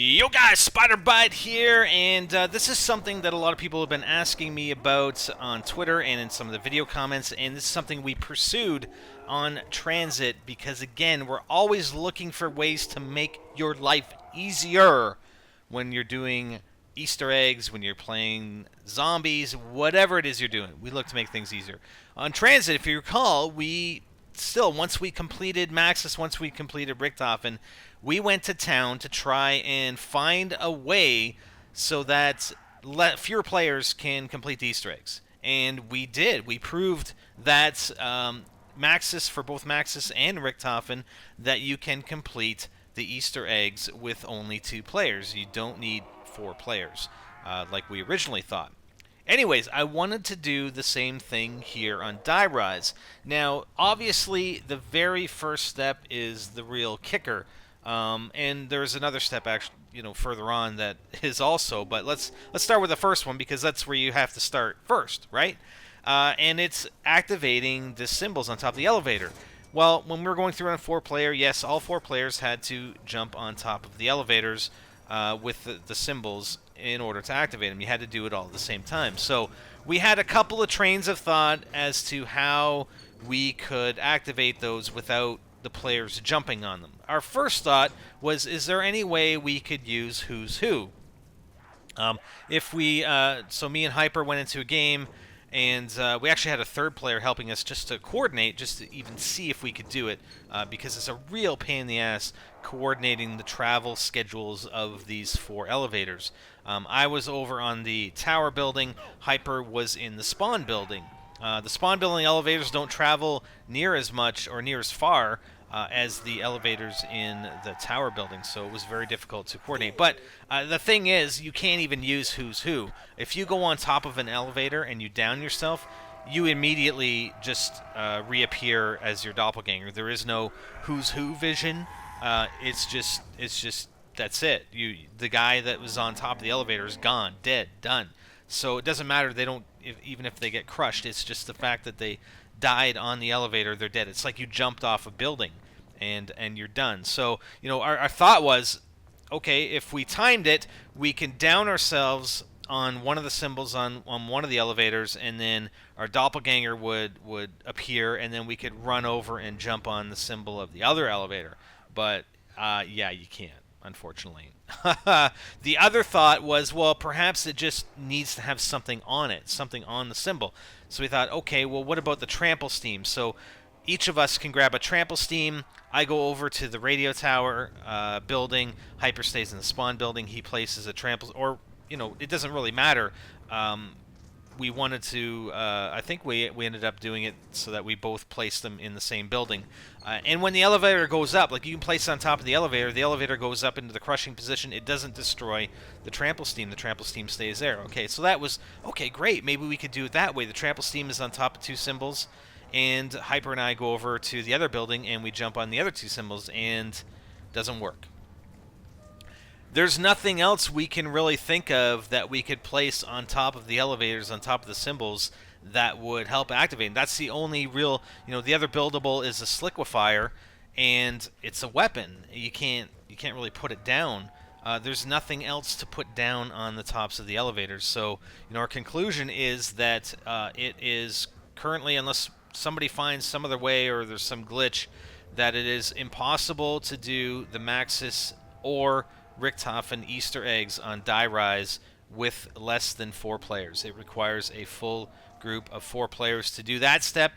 Yo guys, Spider Bite here, and this is something that a lot of people have been asking me about on Twitter and in some of the video comments, and this is something we pursued on Transit because, again, we're always looking for ways to make your life easier when you're doing Easter eggs, when you're playing zombies, whatever it is you're doing. We look to make things easier. On Transit, if you recall, once we completed Maxis, once we completed Richthofen, we went to town to try and find a way so that fewer players can complete the Easter eggs. And we did. We proved that Maxis, for both Maxis and Richthofen, that you can complete the Easter eggs with only 2 players. You don't need 4 players, like we originally thought. Anyways, I wanted to do the same thing here on Die Rise. Now, obviously, the very first step is the real kicker, and there's another step actually, further on that is also. But let's start with the first one because that's where you have to start first, right? And it's activating the symbols on top of the elevator. Well, when we were going through on 4-player, yes, all 4 players had to jump on top of the elevators with the symbols in order to activate them. You had to do it all at the same time. So we had a couple of trains of thought as to how we could activate those without the players jumping on them. Our first thought was, is there any way we could use Who's Who? So me and Hyper went into a game, and we actually had a third player helping us just to coordinate, just to even see if we could do it, because it's a real pain in the ass coordinating the travel schedules of these 4 elevators. I was over on the tower building. Hyper was in the spawn building. The spawn building elevators don't travel near as much or near as far as the elevators in the tower building, so it was very difficult to coordinate. But the thing is, you can't even use Who's Who. If you go on top of an elevator and you down yourself, you immediately just reappear as your doppelganger. There is no Who's Who vision. It's just that's it. The guy that was on top of the elevator is gone, dead, done. So it doesn't matter. Even if they get crushed, it's just the fact that they died on the elevator, they're dead. It's like you jumped off a building and you're done. So, our thought was, okay, if we timed it, we can down ourselves on one of the symbols on one of the elevators, and then our doppelganger would appear, and then we could run over and jump on the symbol of the other elevator. But, yeah, you can't, unfortunately. The other thought was, well, perhaps it just needs to have something on it, something on the symbol. So we thought, okay, well, what about the Trample Steams? So each of us can grab a Trample Steam. I go over to the radio tower building. Hyper stays in the spawn building. He places a Trample, or, it doesn't really matter. We wanted to, I think we ended up doing it so that we both placed them in the same building. And when the elevator goes up, like you can place it on top of the elevator goes up into the crushing position. It doesn't destroy the Trample Steam. The Trample Steam stays there. Okay, so that was, okay, great. Maybe we could do it that way. The Trample Steam is on top of 2 symbols, and Hyper and I go over to the other building, and we jump on the other 2 symbols, and it doesn't work. There's nothing else we can really think of that we could place on top of the elevators, on top of the symbols, that would help activate. That's the only real, the other buildable is a Sliquifier, and it's a weapon. You can't really put it down. There's nothing else to put down on the tops of the elevators. So, our conclusion is that it is currently, unless somebody finds some other way or there's some glitch, that it is impossible to do the Maxis or Richthofen Easter eggs on Die Rise with less than 4 players. It requires a full group of 4 players to do that step,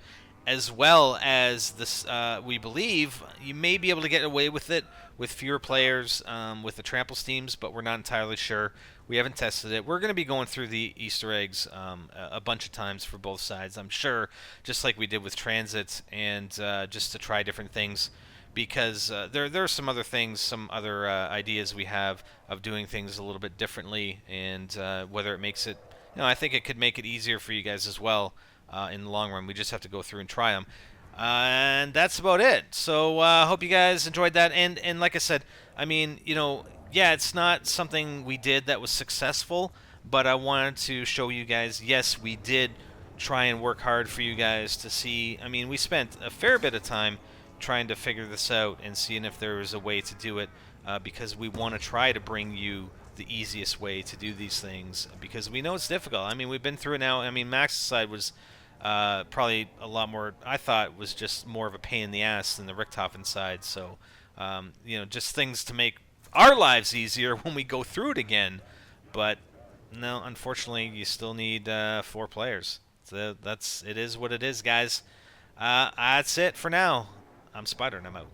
as well as this. We believe you may be able to get away with it with fewer players with the Trample Steams, but we're not entirely sure. We haven't tested it. We're going to be going through the Easter eggs a bunch of times for both sides, I'm sure, just like we did with Transit, and just to try different things. Because there are some other things, some other ideas we have of doing things a little bit differently, and whether it makes it, I think it could make it easier for you guys as well in the long run. We just have to go through and try them. And that's about it. So I hope you guys enjoyed that. And like I said, I mean, yeah, it's not something we did that was successful, but I wanted to show you guys, yes, we did try and work hard for you guys to see. I mean, we spent a fair bit of time trying to figure this out and seeing if there was a way to do it because we want to try to bring you the easiest way to do these things because we know it's difficult. I mean, we've been through it now. I mean, Max's side was probably a lot more. I thought was just more of a pain in the ass than the Richthofen side. So, just things to make our lives easier when we go through it again. But no, unfortunately, you still need 4 players. So it is what it is, guys. That's it for now. I'm Spider, and I'm out.